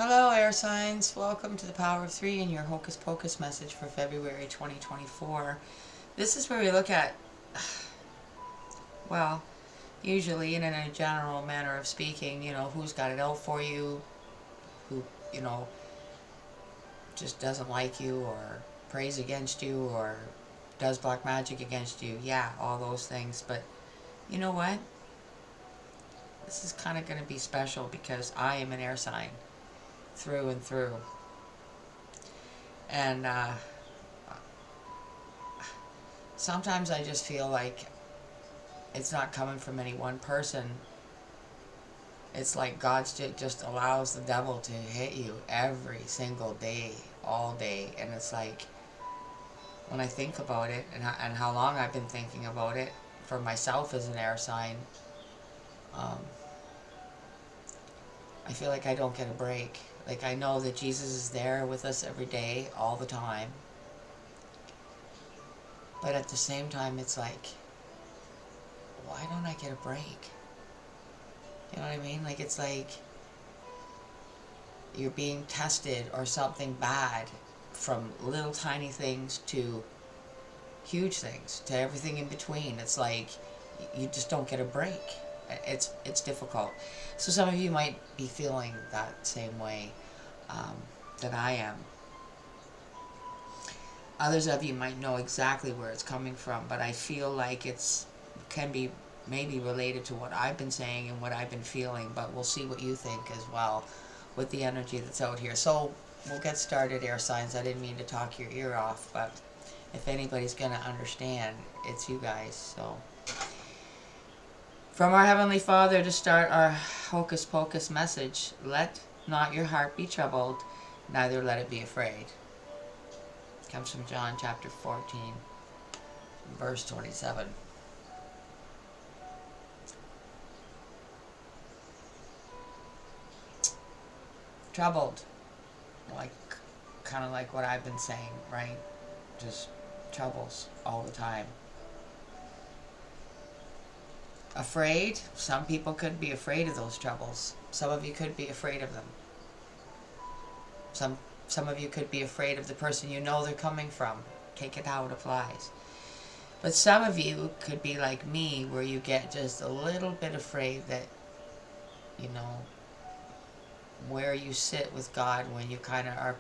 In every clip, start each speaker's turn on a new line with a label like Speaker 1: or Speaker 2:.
Speaker 1: Hello, air signs. Welcome to the Power of Three and your Hocus Pocus message for February 2024. This is where we look at, well, usually in a general manner of speaking, who's got it out for you, who, just doesn't like you or prays against you or does black magic against you. Yeah, all those things. But you know what? This is kind of going to be special because I am an air sign through and through. And sometimes I just feel like it's not coming from any one person. It's like God just allows the devil to hit you every single day, all day. And it's like, when I think about it and how long I've been thinking about it for myself as an air sign, I feel like I don't get a break. Like, I know that Jesus is there with us every day, all the time. But at the same time, it's like, why don't I get a break? You know what I mean? Like, it's like you're being tested or something bad, from little tiny things to huge things to everything in between. It's like you just don't get a break. It's difficult. So some of you might be feeling that same way that I am. Others of you might know exactly where it's coming from, but I feel like can be maybe related to what I've been saying and what I've been feeling, but we'll see what you think as well with the energy that's out here. So we'll get started, air signs. I didn't mean to talk your ear off, but if anybody's going to understand, it's you guys. So from our Heavenly Father, to start our Hocus Pocus message, let not your heart be troubled, neither let it be afraid. Comes from John chapter 14, verse 27. Troubled, like, kind of like what I've been saying, right? Just troubles all the time. Afraid, some people could be afraid of those troubles. Some of you could be afraid of them. Some of you could be afraid of the person you know they're coming from. Take it how it applies. But some of you could be like me, where you get just a little bit afraid that, where you sit with God when you kind of are,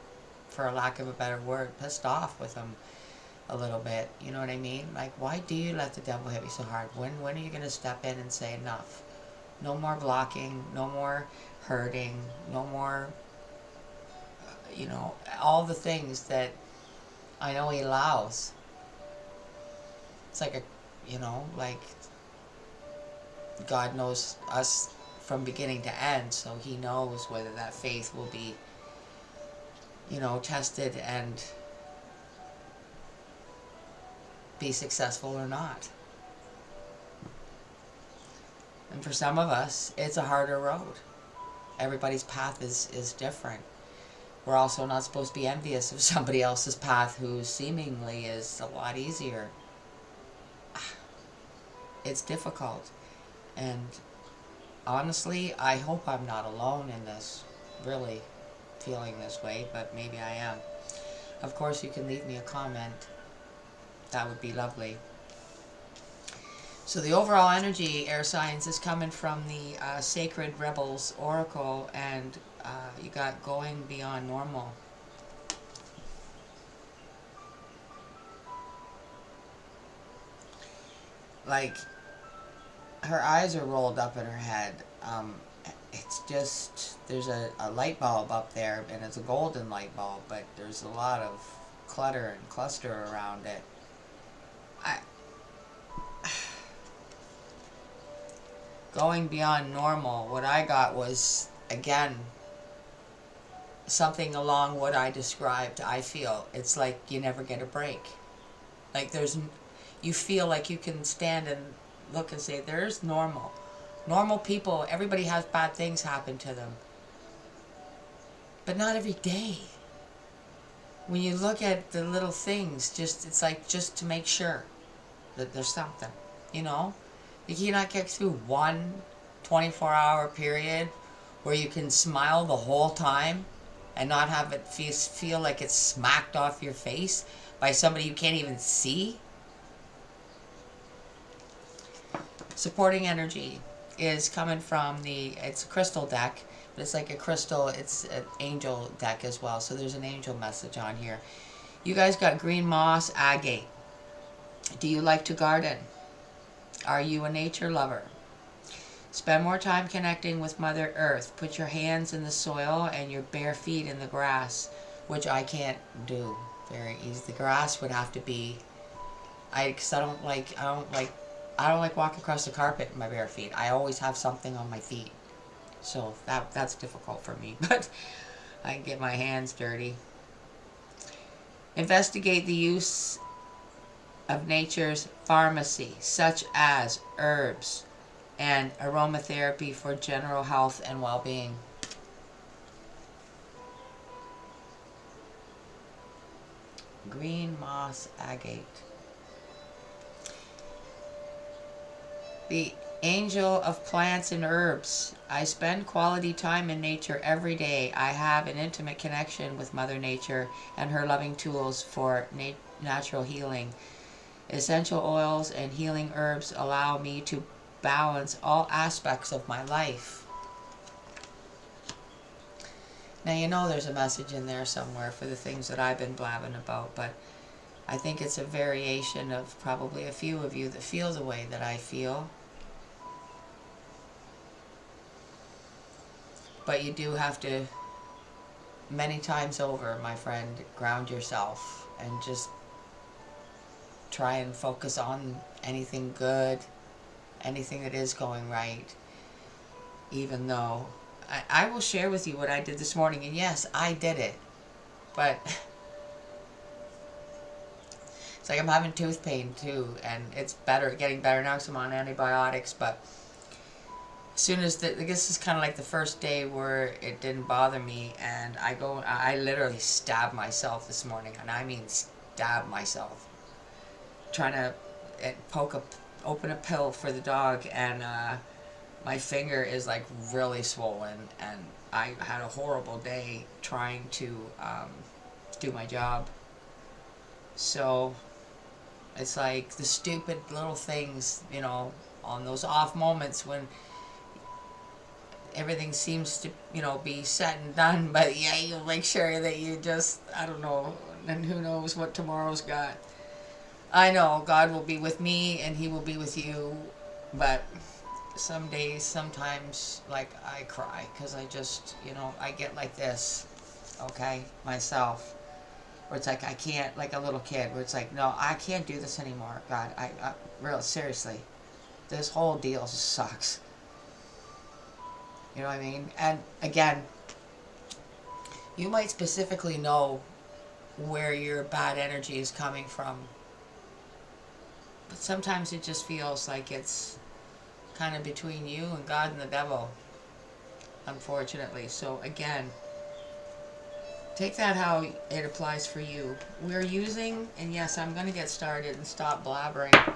Speaker 1: for a lack of a better word, pissed off with Him a little bit. You know what I mean? Like, why do you let the devil hit me so hard? When are you going to step in and say enough? No more blocking, no more hurting, no more, all the things that I know He allows. It's like like God knows us from beginning to end, so He knows whether that faith will be, tested and be successful or not. And for some of us, it's a harder road. Everybody's path is different. We're also not supposed to be envious of somebody else's path who seemingly is a lot easier. It's difficult. And honestly, I hope I'm not alone in this, really feeling this way, but maybe I am. Of course, you can leave me a comment. That would be lovely. So the overall energy, air signs, is coming from the Sacred Rebels Oracle, and you got going beyond normal. Like, her eyes are rolled up in her head. It's just, there's a light bulb up there, and it's a golden light bulb, but there's a lot of clutter and cluster around it. Going beyond normal, what I got was, again, something along what I described. I feel it's like you never get a break. Like, you feel like you can stand and look and say, there's normal. Normal people, everybody has bad things happen to them. But not every day. When you look at the little things, it's like just to make sure that there's something, You cannot get through one 24-hour period where you can smile the whole time and not have it feel like it's smacked off your face by somebody you can't even see. Supporting energy is coming from it's a crystal deck, but it's like a crystal, it's an angel deck as well. So there's an angel message on here. You guys got green moss, agate. Do you like to garden? Are you a nature lover? Spend more time connecting with Mother Earth. Put your hands in the soil and your bare feet in the grass, which I can't do very easy. The grass would have to be, cause I don't like walking across the carpet in my bare feet. I always have something on my feet, so that's difficult for me. But I can get my hands dirty. Investigate the use of nature's pharmacy, such as herbs and aromatherapy for general health and well-being. Green moss agate. The angel of plants and herbs. I spend quality time in nature every day. I have an intimate connection with Mother Nature and her loving tools for natural healing. Essential oils and healing herbs allow me to balance all aspects of my life. Now, you know there's a message in there somewhere for the things that I've been blabbing about, but I think it's a variation of probably a few of you that feel the way that I feel. But you do have to, many times over, my friend, ground yourself and just try and focus on anything good, anything that is going right. Even though I will share with you what I did this morning, and yes, I did it, but it's like I'm having tooth pain too, and it's getting better now because I'm on antibiotics. But as soon as I guess this is kind of like the first day where it didn't bother me, and I literally stabbed myself this morning, and I mean stab myself, trying to open a pill for the dog, and my finger is like really swollen, and I had a horrible day trying to do my job. So it's like the stupid little things, on those off moments when everything seems to, be said and done, but yeah, you'll make sure that you just, I don't know, and who knows what tomorrow's got. I know God will be with me and he will be with you, but some days, sometimes, like, I cry because I just, I get like this, okay, myself, where it's like I can't, like a little kid, where it's like, no, I can't do this anymore. God, I really, seriously, this whole deal sucks. You know what I mean? And again, you might specifically know where your bad energy is coming from, but sometimes it just feels like it's kind of between you and God and the devil, unfortunately. So again, take that how it applies for you. We're using, and yes, I'm going to get started and stop blabbering.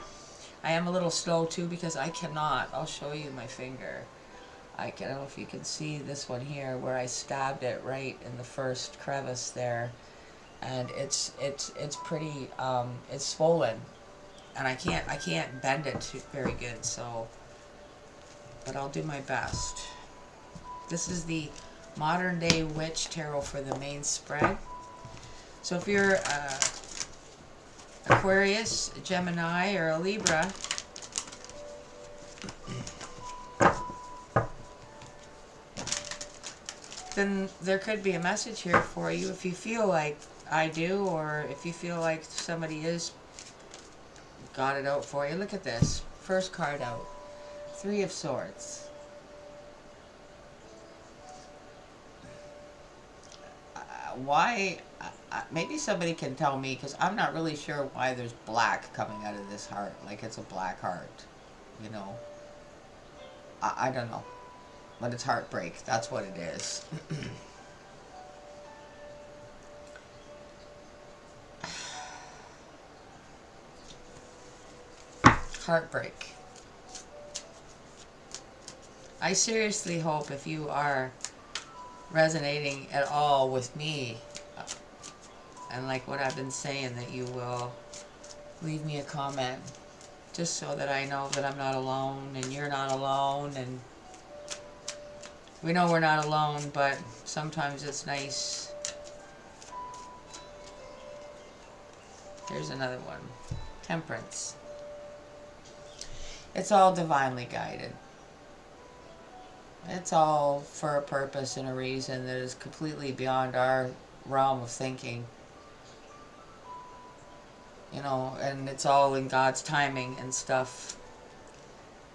Speaker 1: I am a little slow too because I cannot. I'll show you my finger. I don't know if you can see this one here where I stabbed it right in the first crevice there, and it's pretty it's swollen, and I can't bend it very good. So, but I'll do my best. This is the Modern Day Witch Tarot for the main spread. So if you're Aquarius, Gemini, or a Libra, then there could be a message here for you if you feel like I do, or if you feel like somebody is got it out for you. Look at this. First card out. Three of Swords. Why? Maybe somebody can tell me, because I'm not really sure why there's black coming out of this heart. Like it's a black heart. I don't know. But it's heartbreak. That's what it is. Heartbreak. I seriously hope if you are resonating at all with me, and like what I've been saying, that you will leave me a comment, just so that I know that I'm not alone and you're not alone. And we know we're not alone, but sometimes it's nice. Here's another one. Temperance. It's all divinely guided. It's all for a purpose and a reason that is completely beyond our realm of thinking. You know, and it's all in God's timing and stuff,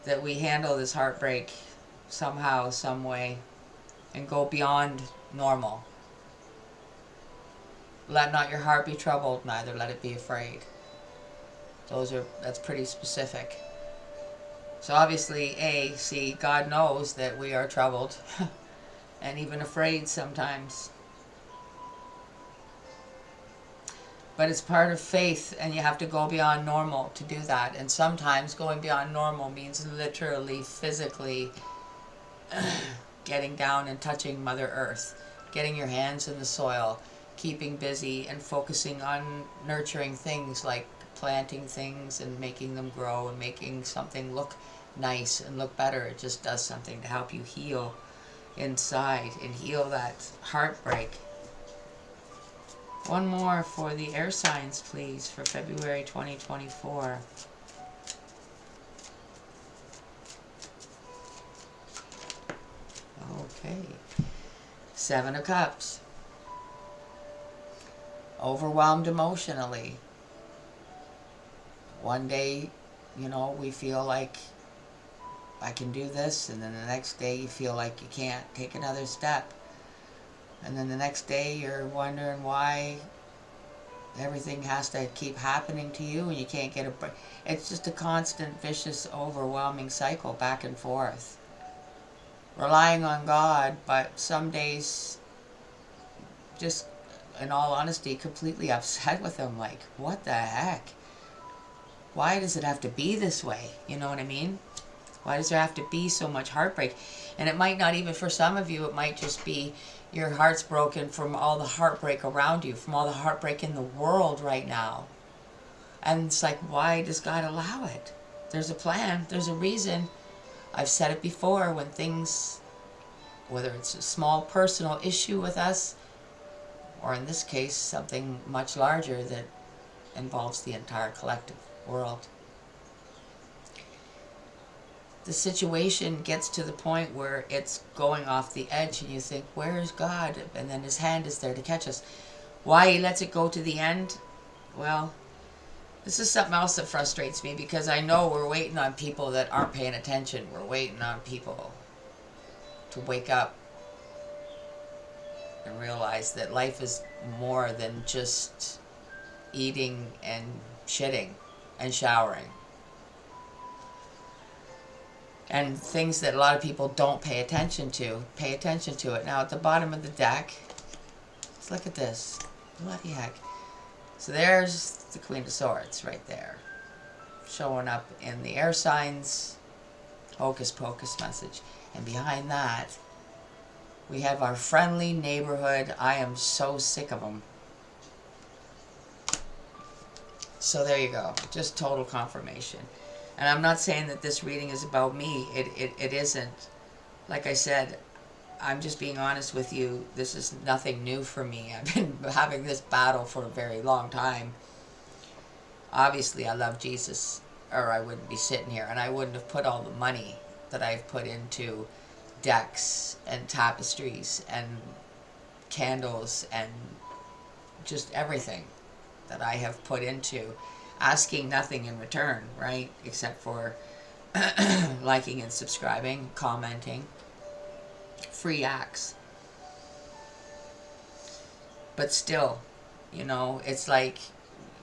Speaker 1: that we handle this heartbreak somehow, some way, and go beyond normal. Let not your heart be troubled, neither let it be afraid. That's pretty specific. So obviously, see, God knows that we are troubled and even afraid sometimes. But it's part of faith, and you have to go beyond normal to do that. And sometimes going beyond normal means literally, physically getting down and touching Mother Earth, getting your hands in the soil, keeping busy and focusing on nurturing things like planting things and making them grow and making something look nice and look better. It just does something to help you heal inside and heal that heartbreak. One more for the air signs, please, for February 2024. Okay. 7 of Cups. Overwhelmed emotionally. One day, you know, we feel like I can do this, and then the next day you feel like you can't take another step. And then the next day you're wondering why everything has to keep happening to you and you can't get a break. It's just a constant, vicious, overwhelming cycle back and forth. Relying on God, but some days, just in all honesty, completely upset with Him. Like, what the heck? Why does it have to be this way? You know what I mean? Why does there have to be so much heartbreak? And it might not even, for some of you, it might just be your heart's broken from all the heartbreak around you, from all the heartbreak in the world right now. And it's like, why does God allow it? There's a plan. There's a reason. I've said it before, when things, whether it's a small personal issue with us, or in this case, something much larger that involves the entire collective world. The situation gets to the point where it's going off the edge and you think, where is God? And then His hand is there to catch us. Why He lets it go to the end? Well, this is something else that frustrates me, because I know we're waiting on people that aren't paying attention. We're waiting on people to wake up and realize that life is more than just eating and shitting and showering. And things that a lot of people don't pay attention to. Pay attention to it. Now at the bottom of the deck, let's look at this. Bloody heck. So there's the Queen of Swords right there, showing up in the air signs Hocus Pocus message. And behind that, we have our friendly neighborhood. I am so sick of them. So there you go. Just total confirmation. And I'm not saying that this reading is about me. It isn't. Like I said, I'm just being honest with you. This is nothing new for me. I've been having this battle for a very long time. Obviously, I love Jesus, or I wouldn't be sitting here, and I wouldn't have put all the money that I've put into decks and tapestries and candles and just everything that I have put into, asking nothing in return, right? Except for liking and subscribing, commenting, free acts. But still, you know, it's like,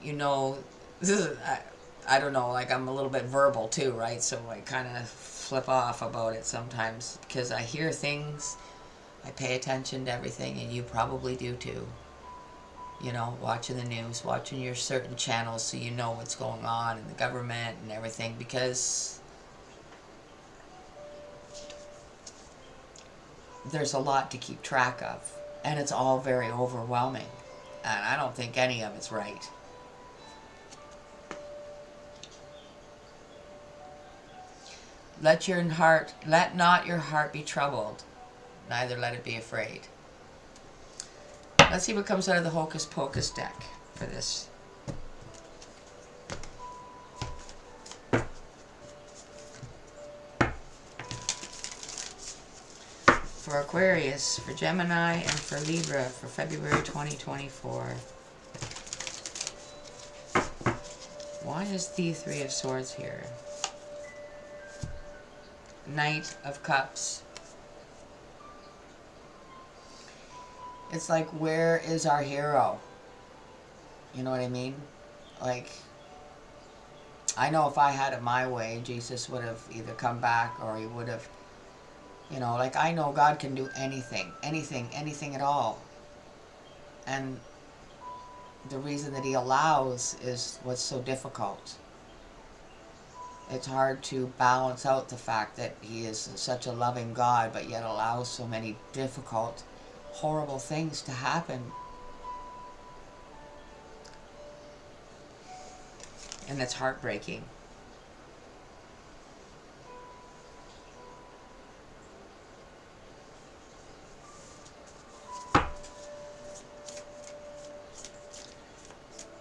Speaker 1: you know, this is, I don't know, like I'm a little bit verbal too, right? So I kind of flip off about it sometimes, because I hear things, I pay attention to everything, and you probably do too. You know, watching the news, watching your certain channels, so you know what's going on in the government and everything, because there's a lot to keep track of, and it's all very overwhelming, and I don't think any of it's right. Let not your heart be troubled, neither let it be afraid. Let's see what comes out of the Hocus Pocus deck for this. For Aquarius, for Gemini, and for Libra for February 2024. Why is the Three of Swords here? Knight of Cups. It's like, where is our hero? You know what I mean? Like, I know if I had it my way, Jesus would have either come back or he would have, you know, like, I know God can do anything, anything at all. And the reason that he allows is what's so difficult. It's hard to balance out the fact that he is such a loving God, but yet allows so many difficult, horrible things to happen. And it's heartbreaking.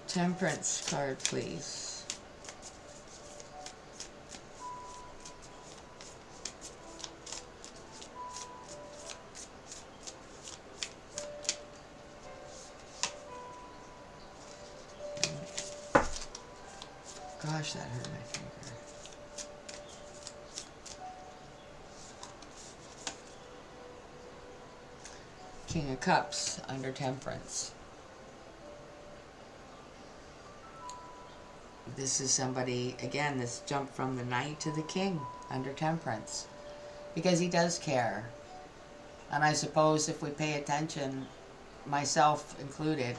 Speaker 1: Temperance card, please. Gosh, that hurt my finger. King of Cups under Temperance. This is somebody, again, this jump from the Knight to the King under Temperance. Because he does care. And I suppose if we pay attention, myself included,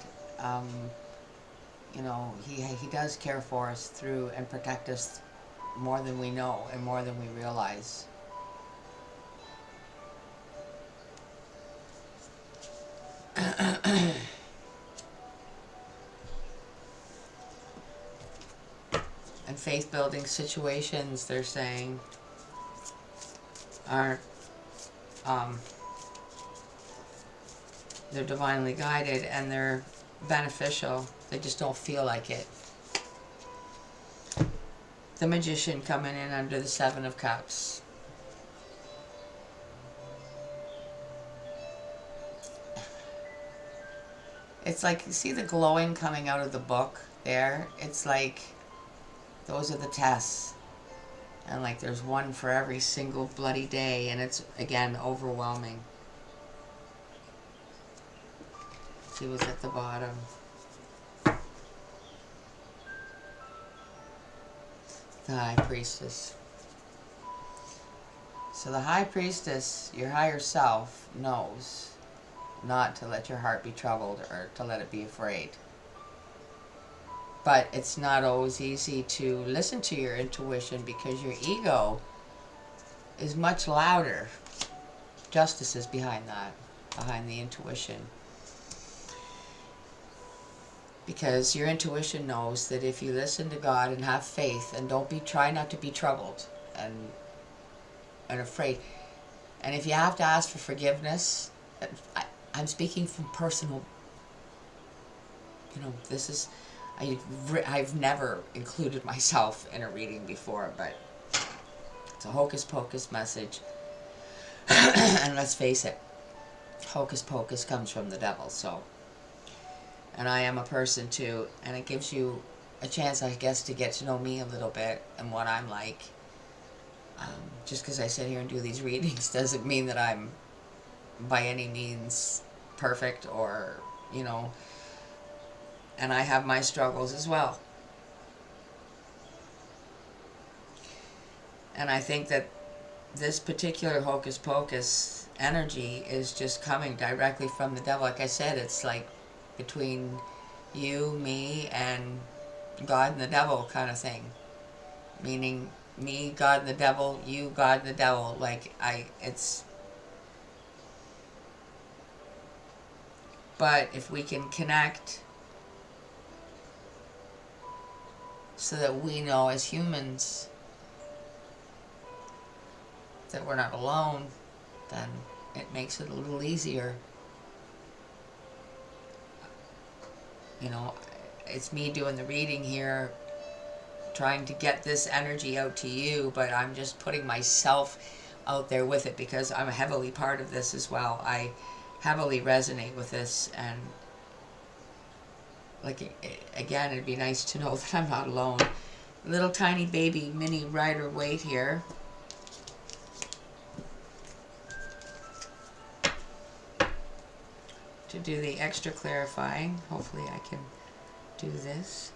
Speaker 1: you know, he does care for us through and protect us more than we know and more than we realize. And faith-building situations, they're saying, are they're divinely guided and they're beneficial. They just don't feel like it. The Magician coming in under the Seven of Cups. It's like, see the glowing coming out of the book there? It's like, those are the tests. And like, there's one for every single bloody day, and it's, again, overwhelming. See what's at the bottom. The High Priestess. So the High Priestess, your higher self, knows not to let your heart be troubled or to let it be afraid. But it's not always easy to listen to your intuition because your ego is much louder. Justice is behind that, behind the intuition. Because your intuition knows that if you listen to God and have faith and try not to be troubled and afraid. And if you have to ask for forgiveness, I'm speaking from personal, you know, this is, I've never included myself in a reading before, but it's a Hocus Pocus message. And let's face it, Hocus Pocus comes from the devil, so. And I am a person too, and it gives you a chance, I guess, to get to know me a little bit and what I'm like. Just because I sit here and do these readings doesn't mean that I'm by any means perfect or, you know, and I have my struggles as well. And I think that this particular Hocus Pocus energy is just coming directly from the devil. Like I said, it's like between you, me, and God and the devil kind of thing. Meaning me, God and the devil, you, God and the devil. Like, it's But if we can connect so that we know as humans that we're not alone, then it makes it a little easier. You know, it's me doing the reading here, trying to get this energy out to you, but I'm just putting myself out there with it because I'm a heavily part of this as well. I heavily resonate with this, and like, again, it'd be nice to know that I'm not alone. Little tiny baby mini Rider Waite here. To do the extra clarifying. Hopefully I can do this.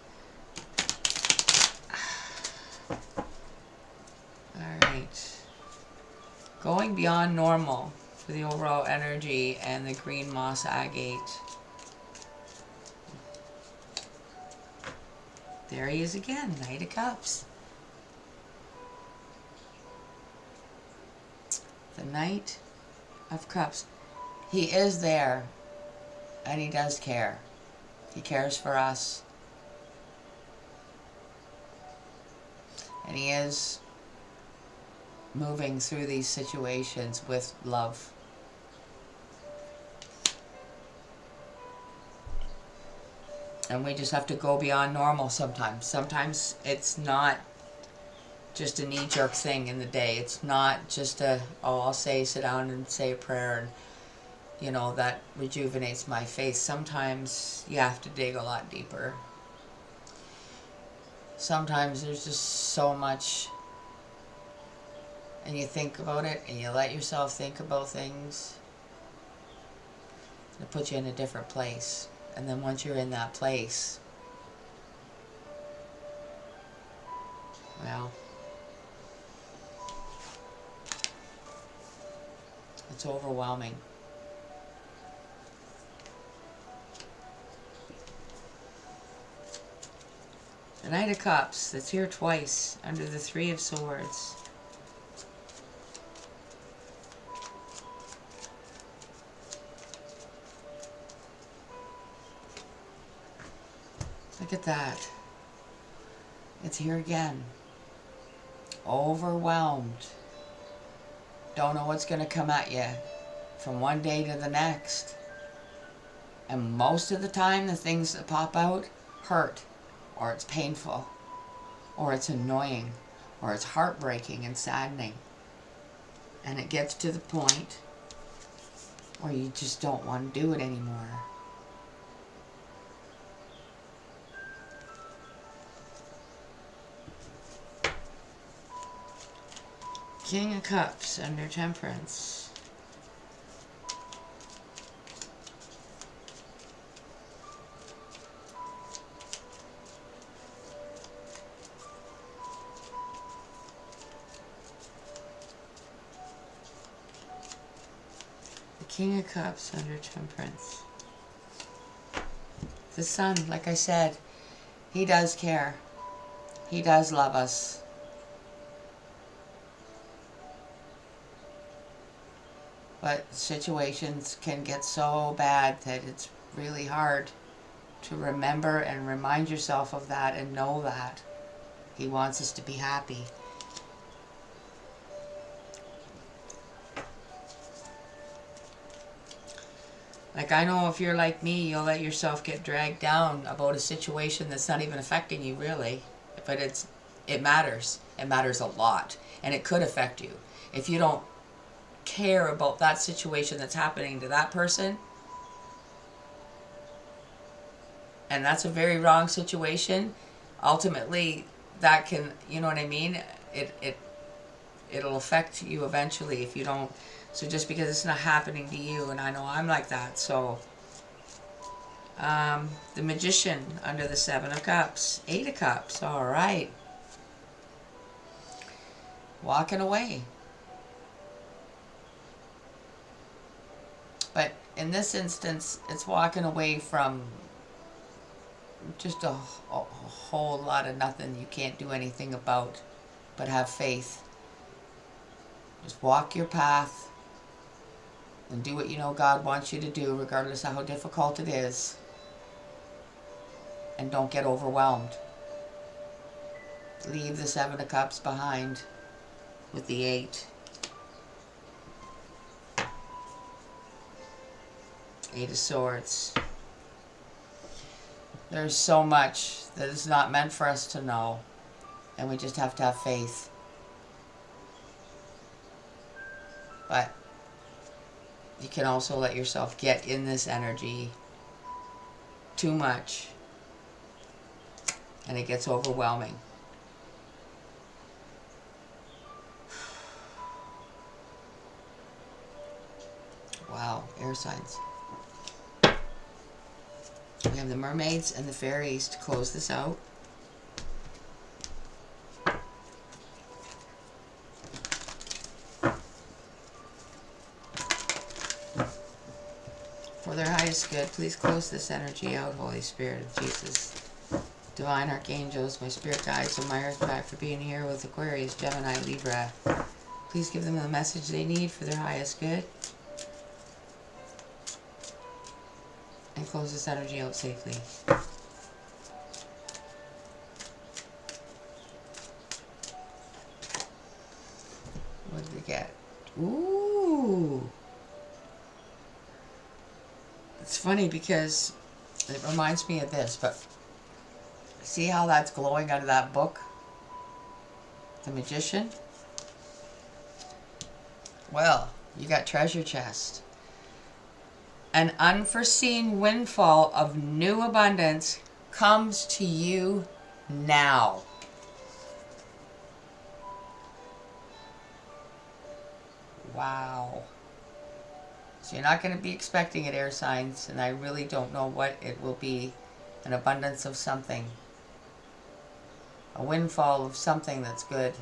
Speaker 1: Alright. Going beyond normal for the overall energy and the green moss agate. There he is again, Knight of Cups. The Knight of Cups. He is there, and he does care. He cares for us. And he is moving through these situations with love. And we just have to go beyond normal sometimes. Sometimes it's not just a knee-jerk thing in the day. It's not just a, oh, I'll sit down and say a prayer and, you know, that rejuvenates my faith. Sometimes you have to dig a lot deeper. Sometimes there's just so much, and you think about it, and you let yourself think about things. It puts you in a different place. And then once you're in that place, well, it's overwhelming. The Knight of Cups, that's here twice, under the Three of Swords. Look at that. It's here again. Overwhelmed. Don't know what's going to come at you from one day to the next. And most of the time, the things that pop out hurt, or it's painful, or it's annoying, or it's heartbreaking and saddening. And it gets to the point where you just don't want to do it anymore. King of Cups under Temperance. The King of Cups under Temperance. The Sun, like I said, he does care. He does love us. But situations can get so bad that it's really hard to remember and remind yourself of that and know that he wants us to be happy. Like, I know if you're like me, you'll let yourself get dragged down about a situation that's not even affecting you really. But it matters. It matters a lot. And it could affect you. If you don't care about that situation that's happening to that person, and that's a very wrong situation, ultimately that can, you know what I mean, it'll affect you eventually if you don't. So just because it's not happening to you, and I know I'm like that. So the Magician under the Seven of Cups. Eight of Cups. All right, walking away. But in this instance, it's walking away from just a whole lot of nothing you can't do anything about, but have faith. Just walk your path. And do what you know God wants you to do, regardless of how difficult it is. And don't get overwhelmed. Leave the Seven of Cups behind with the 8. 8 of Swords. There's so much that is not meant for us to know. And we just have to have faith. But you can also let yourself get in this energy too much. And it gets overwhelming. Wow, air signs. We have the mermaids and the fairies to close this out. For their highest good, please close this energy out, Holy Spirit of Jesus. Divine Archangels, my spirit guides, and my earth tribe for being here with Aquarius, Gemini, Libra. Please give them the message they need for their highest good. And close this energy out safely. What did we get? Ooh! It's funny because it reminds me of this, but see how that's glowing out of that book? The Magician? Well, you got treasure chest. An unforeseen windfall of new abundance comes to you now. Wow. So you're not going to be expecting it, air signs, and I really don't know what it will be. An abundance of something. A windfall of something that's good.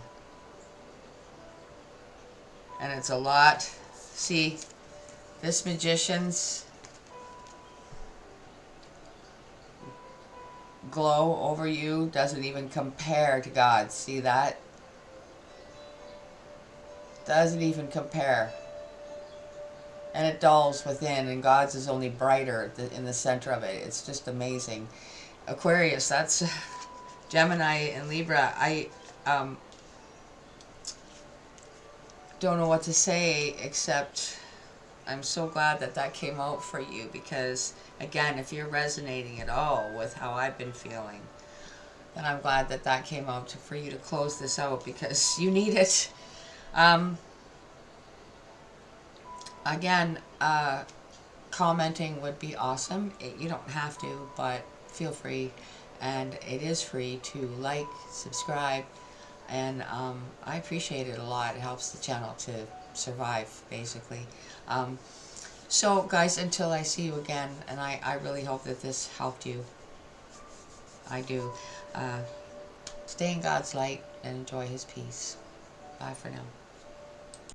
Speaker 1: And it's a lot. See, this Magician's glow over you doesn't even compare to God's. See that? Doesn't even compare. And it dulls within, and God's is only brighter in the center of it. It's just amazing. Aquarius, that's Gemini and Libra. I don't know what to say, except I'm so glad that that came out for you, because again, if you're resonating at all with how I've been feeling, then I'm glad that that came out for you to close this out, because you need it. Again, commenting would be awesome. You don't have to, but feel free. And it is free to like, subscribe, and I appreciate it a lot. It helps the channel to survive, basically. So, guys, until I see you again, and I really hope that this helped you. I do. Stay in God's light and enjoy His peace. Bye for now.